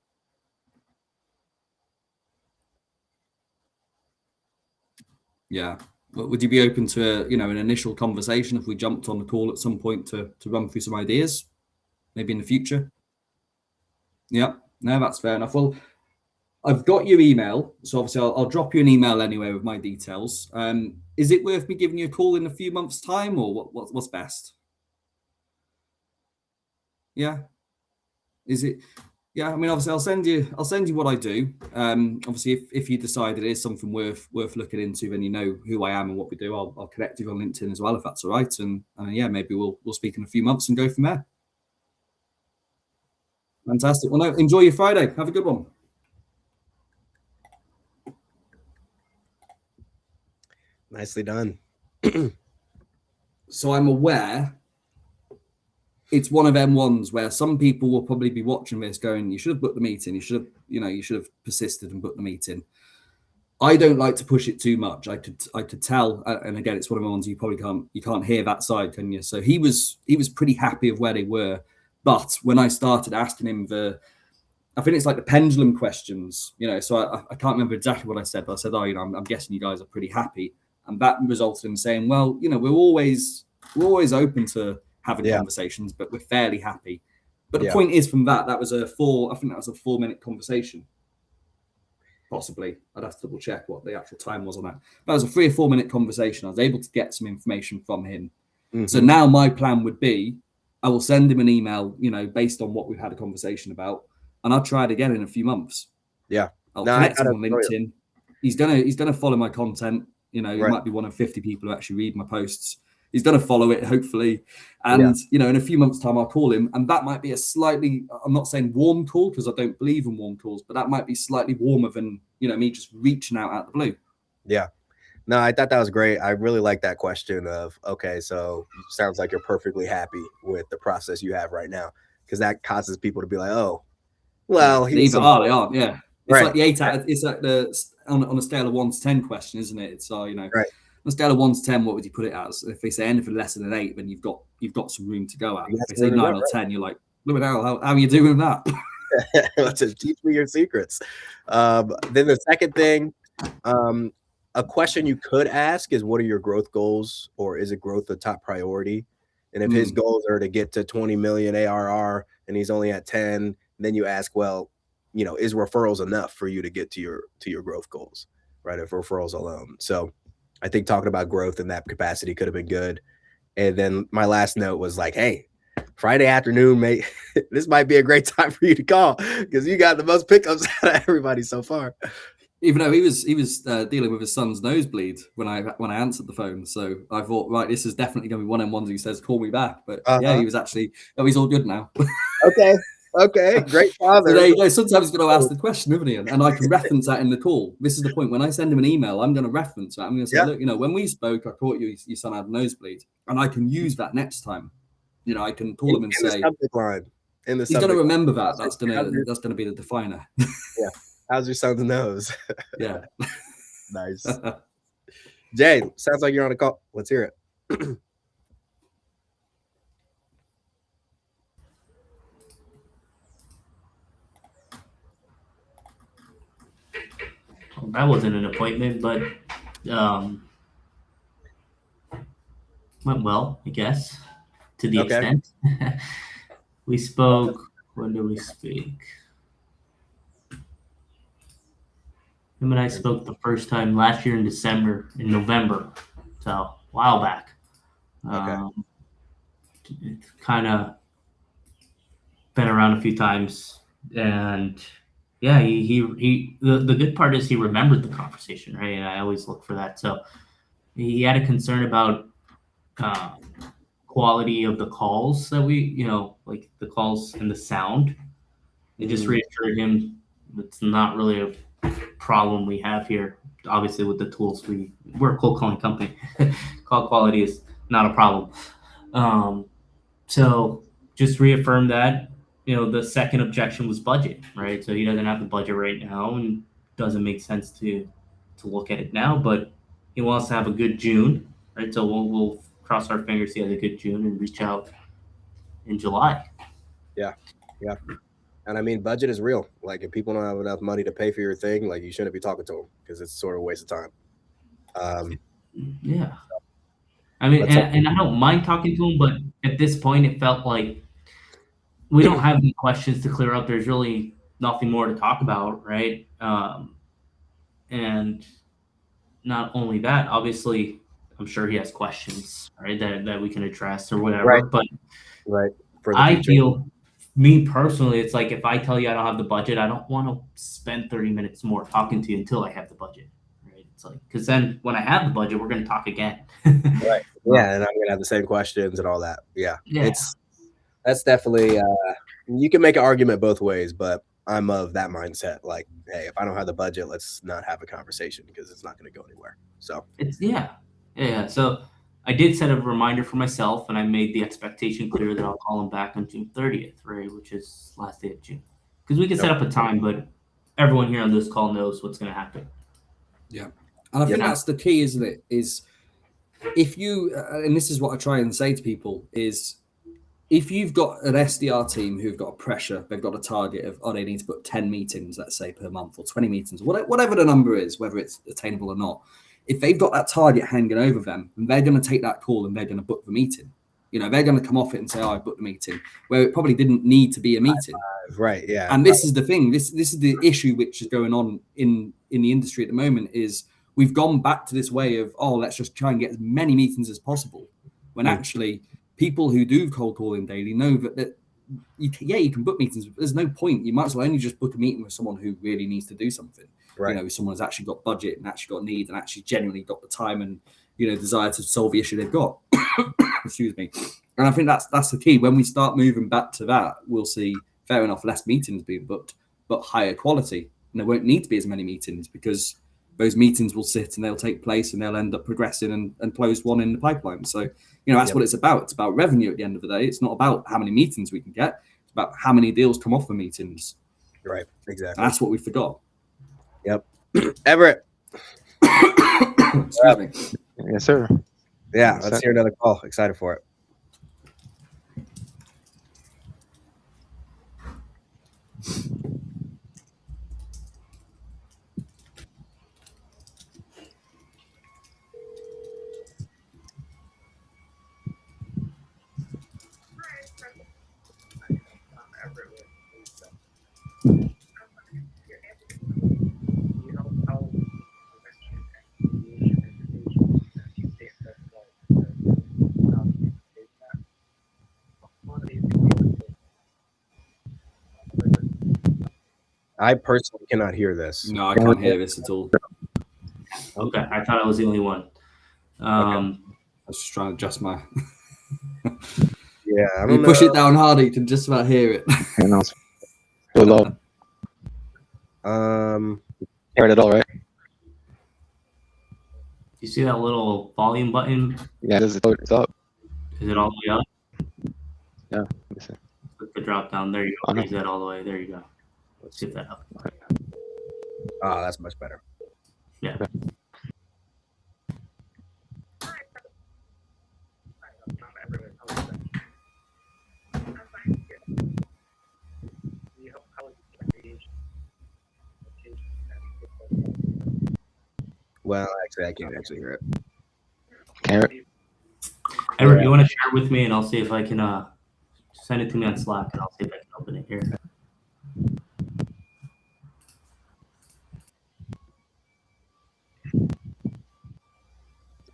Yeah. Would you be open to an initial conversation if we jumped on the call at some point to run through some ideas, maybe in the future? Yeah. No, that's fair enough. Well, I've got your email, so obviously I'll drop you an email anyway with my details. Is it worth me giving you a call in a few months' time, or what's best? Yeah. Is it? Yeah. I mean, obviously I'll send you what I do. Obviously, if you decide it is something worth looking into, then you know who I am and what we do. I'll connect you on LinkedIn as well, if that's all right. And yeah, maybe we'll speak in a few months and go from there. Fantastic. Well, no, enjoy your Friday. Have a good one. Nicely done. So I'm aware it's one of them ones where some people will probably be watching this going, you should have booked the meeting. You should have persisted and booked the meeting. I don't like to push it too much. I could tell, and again, it's one of the ones you probably can't hear that side, can you? So he was pretty happy of where they were, but when I started asking him I think it's like the pendulum questions, so I can't remember exactly what I said, but I said, I'm guessing you guys are pretty happy. And that resulted in saying, well, we're always open to having conversations, but we're fairly happy. But the point is, from that was a 4-minute conversation. Possibly. I'd have to double check what the actual time was on that. That was a 3 or 4 minute conversation. I was able to get some information from him. Mm-hmm. So now my plan would be, I will send him an email, based on what we've had a conversation about, and I'll try it again in a few months. Yeah. I'll connect him on LinkedIn. He's gonna follow my content. He might be one of 50 people who actually read my posts. He's going to follow it, hopefully. And, in a few months' time, I'll call him. And that might be a slightly, I'm not saying warm call because I don't believe in warm calls, but that might be slightly warmer than, me just reaching out the blue. Yeah. No, I thought that was great. I really like that question of, okay, so it sounds like you're perfectly happy with the process you have right now, because that causes people to be like, oh, well, they either are, they aren't. Yeah. It's right. Like the 8 out. It's like on a scale of 1 to 10 question, isn't it? It's right. On a scale of 1 to 10, what would you put it as? If they say anything less than an 8, then you've got some room to go at. If they say 9 or 10, you're like, look at how are you doing with that? Just teach me your secrets. Then the second thing, a question you could ask is, what are your growth goals, or is it growth the top priority? And if his goals are to get to 20 million ARR and he's only at 10, then you ask, well, is referrals enough for you to get to your growth goals, right? If referrals alone. So I think talking about growth in that capacity could have been good. And then my last note was like, hey, Friday afternoon, mate, this might be a great time for you to call because you got the most pickups out of everybody so far. Even though he was dealing with his son's nosebleed when I answered the phone, so I thought, right, this is definitely going to be one of them ones he says, call me back. But yeah, he was actually, he's all good now. Okay, great father. So there you go. Sometimes he's got to ask the question, isn't he? And I can reference that in the call. This is the point. When I send him an email, I'm going to reference that. I'm going to say, look, when we spoke, I thought your son had a nosebleed, and I can use that next time. I can call him and say, the subject line. He's going to remember that. That's going to be the definer. Yeah. How's your son's nose? Yeah. Nice. Jay, sounds like you're on a call. Let's hear it. That wasn't an appointment, but went well, I guess, to the Okay. extent. We spoke. When did we speak? Him and I spoke the first time last year in November, so a while back. Okay. It's kind of been around a few times, and yeah, the good part is he remembered the conversation, right? And I always look for that. So he had a concern about uh, quality of the calls that like the calls and the sound. It just reassured him it's not really a problem we have here. Obviously, with the tools we're a cold calling company, call quality is not a problem. So just reaffirm that. The second objection was budget, right? So he doesn't have the budget right now, and doesn't make sense to look at it now. But he wants to have a good June, right? So we'll cross our fingers he has a good June and reach out in July. Yeah. And I mean, budget is real. Like, if people don't have enough money to pay for your thing, like, you shouldn't be talking to them because it's sort of a waste of time. Yeah. I mean, and I don't mind talking to him, but at this point, it felt like we don't have any questions to clear up. There's really nothing more to talk about, right? And not only that, obviously, I'm sure he has questions, right, that we can address or whatever. Right. But Right. For the I future. feel, me personally, it's like if I tell you I don't have the budget, I don't want to spend 30 minutes more talking to you until I have the budget. Right? It's like, because then when I have the budget, we're going to talk again. Right. Yeah, and I'm gonna have the same questions and all that. Yeah. That's definitely you can make an argument both ways, but I'm of that mindset. Like, hey, if I don't have the budget, let's not have a conversation because it's not going to go anywhere. So It's yeah. So I did set a reminder for myself, and I made the expectation clear that I'll call him back on June 30th, right, which is last day of June, because we can set up a time, but everyone here on this call knows what's going to happen. Yeah, and I think that's the key, isn't it? Is if you, and this is what I try and say to people, is if you've got an SDR team who've got a pressure, they've got a target of, they need to put 10 meetings, let's say, per month, or 20 meetings, whatever the number is, whether it's attainable or not. If they've got that target hanging over them, then they're going to take that call and they're going to book the meeting. They're going to come off it and say, I booked the meeting, where it probably didn't need to be a meeting. Right, yeah. And this is the thing. This is the issue which is going on in the industry at the moment, is we've gone back to this way of, let's just try and get as many meetings as possible, when actually people who do cold calling daily know that you can book meetings, but there's no point. You might as well only just book a meeting with someone who really needs to do something. Right. Someone who's actually got budget and actually got need and actually genuinely got the time and desire to solve the issue they've got. Excuse me. And I think that's the key. When we start moving back to that, we'll see, fair enough, less meetings being booked, but higher quality. And there won't need to be as many meetings, because those meetings will sit and they'll take place and they'll end up progressing and close one in the pipeline. So, that's what it's about. It's about revenue at the end of the day. It's not about how many meetings we can get. It's about how many deals come off the meetings. Right, exactly. And that's what we forgot. Yep. Everett. Excuse me. Yes, sir. Yeah, let's hear another call. Excited for it. I personally cannot hear this. No, I can't hear this at all. Okay, I thought I was the only one. I was just trying to adjust my. Yeah, I don't you know. Push it down harder, you can just about hear it. I know. It's so low. Hear it at all, right? You see that little volume button? Yeah, it's up. Is it all the way up? Yeah. Click the drop down. There you go. Raise that all the way. There you go. Let's get that up. Oh, that's much better. Yeah. Okay. Well, actually, I can't actually hear it. Can't hear it? Everett, you want to share with me, and I'll see if I can send it to me on Slack, and I'll see if I can open it here.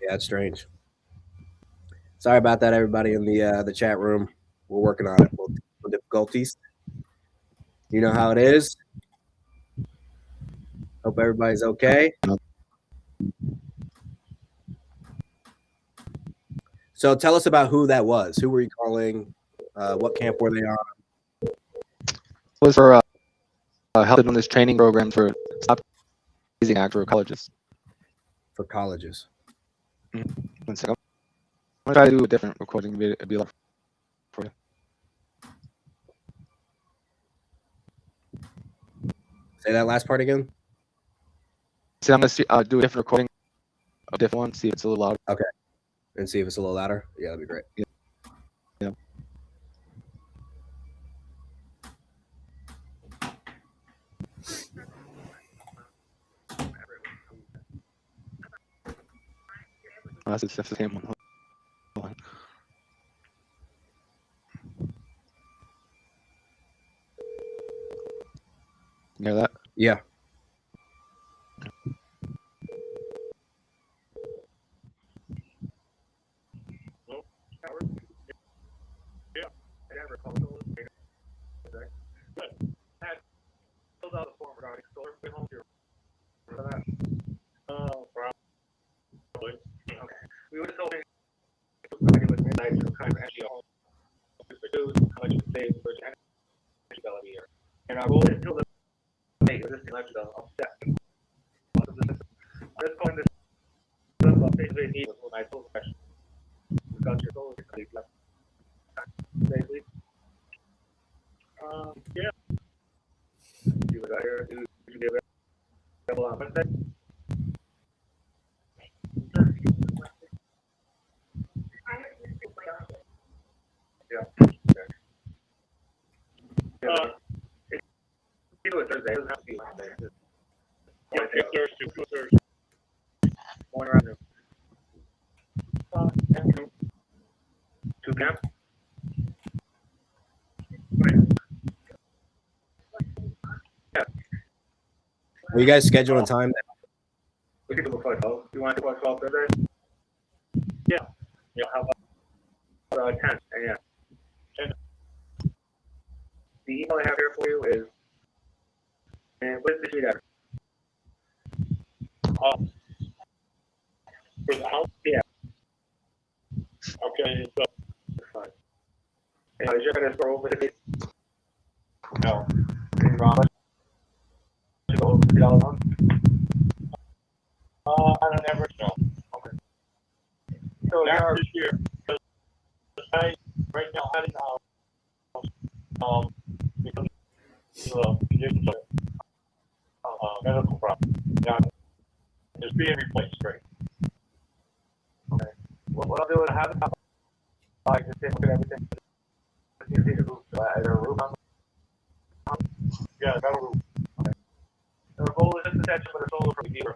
Yeah, it's strange. Sorry about that, everybody in the chat room. We're working on it. Difficulties. You know how it is. Hope everybody's okay. So tell us about who that was. Who were you calling? What camp were they on? It was for helping on this training program for stop hazing act for colleges. For colleges. 1 second. I'm gonna try to do a different recording. It'd be a lot for you. Say that last part again. So I'm gonna do a different recording, a different one. See if it's a little louder. Okay. And see if it's a little louder. Yeah, that'd be great. Yeah. Oh, that's the same one. Hold on. You hear that? Yeah. We were just hoping it was midnight some kind of energy home for dudes, how much you can save for energy bill every year. And our goal is still to make existing electric bill offset. This point, this basically need was my full question. Discuss your goals, safely. Yeah. See what I hear. Would you be available on Wednesday? Yeah. It's either Thursday. It doesn't have to be Wednesday. Yeah, Thursday. Morning around noon. 2 p.m. Yeah. Are you guys scheduling time? We can do before 12. You want to do 12 Thursday? Yeah. Yeah. How about 10 a.m.? 10. The email I have here for you is, and what's the sheet address? For the house? Yeah. Okay, so that's fine. And is your gonna go over the date? No. Ron, you go over $3 a month? I don't ever know. Okay. So not this year. I right now having because conditions of medical problem. Yeah, it's being replaced, right? Okay. Well, what I'll do is have it. I just take a look at everything. You see the roof, is there a roof on the yeah, metal roof. Okay. The goal is just attention for the solar from here.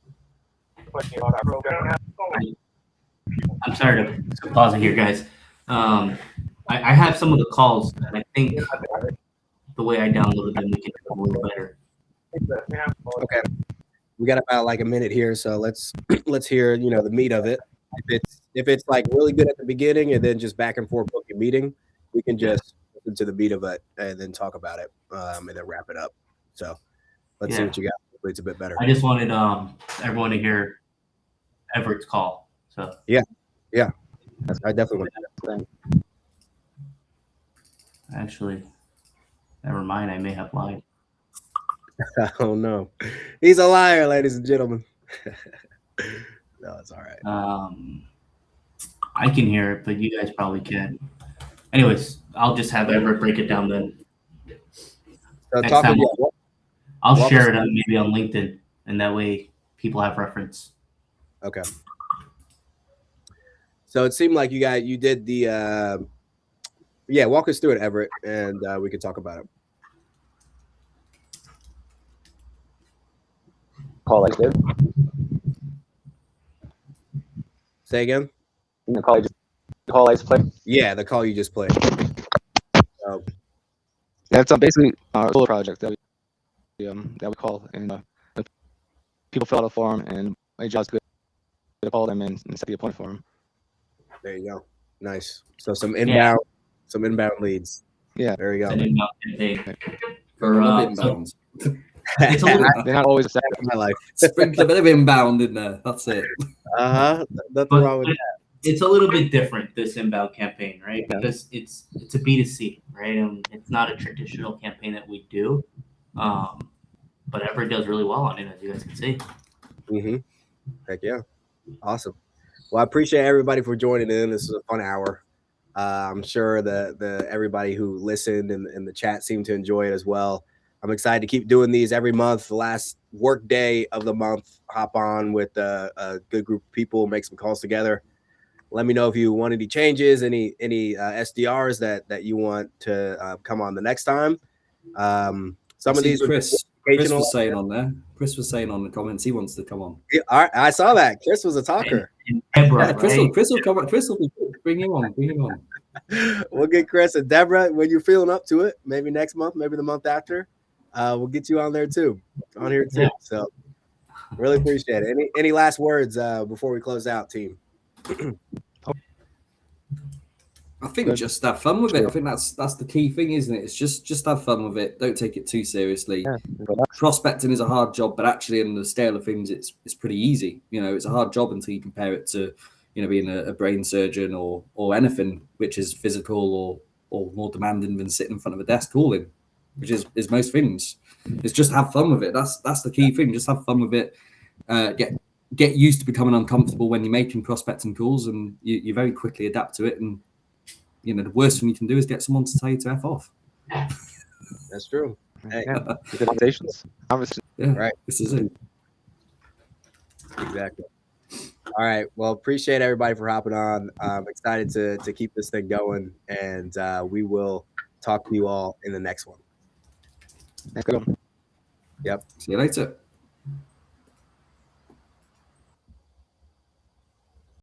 Question about our program. I'm sorry to pause it here, guys. I have some of the calls, and I think the way I downloaded them, we can do a little better. Okay. We got about like a minute here, so let's hear the meat of it. If it's like really good at the beginning and then just back and forth book your meeting, we can just listen to the meat of it and then talk about it and then wrap it up. So let's see what you got. Hopefully it's a bit better. I just wanted everyone to hear Everett's call. So yeah, I definitely want that. Actually, never mind. I may have lied. Oh no, he's a liar, ladies and gentlemen. No, it's all right. I can hear it, but you guys probably can't. Anyways, I'll just have Everett break it down then. So Next time I'll share it maybe on LinkedIn, and that way people have reference. Okay. So it seemed like you did the walk us through it, Everett, and we could talk about it. College did. Say again. In the college call I just played. Yeah, the call you just played. So, That's basically our solo project that we call, and the people fill out a form, and my job's to call them and set the appointment for them. there you go. Nice. So some Yeah. inbound leads. Yeah. There you go. An inbound campaign. For So inbound. it's a little, They're not always the same. My life. Sprinkle a bit of inbound in there. That's it. Nothing but wrong with that. it's a little bit different, this inbound campaign, right? Yeah. Because it's a B2C, right? And it's not a traditional campaign that we do. But Everett does really well on it, as you guys can see. Mm-hmm. Heck yeah. Awesome. Well, I appreciate everybody for joining in. This is a fun hour. I'm sure the everybody who listened in the chat seemed to enjoy it as well. I'm excited to keep doing these every month. The last work day of the month, hop on with a good group of people, make some calls together. Let me know if you want any changes, any SDRs that you want to come on the next time. Some of these Chris educational. was saying on there. Chris was saying on the comments he wants to come on. Yeah, I saw that. Chris was a talker. And Deborah, Yeah, Chris right? will come on. Chris will be good. Bring him on. We'll get Chris and Deborah when you're feeling up to it. Maybe next month, maybe the month after. We'll get you on there too, on here too. Yeah. So really appreciate it. Any last words before we close out, team? I think just have fun with it. I think that's the key thing, isn't it? It's just have fun with it. Don't take it too seriously. Yeah. Prospecting is a hard job, but actually, in the scale of things, it's pretty easy. You know, it's a hard job until you compare it to, you know, being a brain surgeon or anything which is physical or more demanding than sitting in front of a desk calling, which is most things. It's just have fun with it. That's the key thing. Just have fun with it. Get used to becoming uncomfortable when you're making prospecting calls, and you very quickly adapt to it. And you know, the worst thing you can do is get someone to tell you to F off. That's true. Hey. Yeah. Good conversations. Yeah, Right. This is it. Exactly. All right. Well, appreciate everybody for hopping on. I'm excited to keep this thing going, and we will talk to you all in the next one. Let's go. Yep. See you later.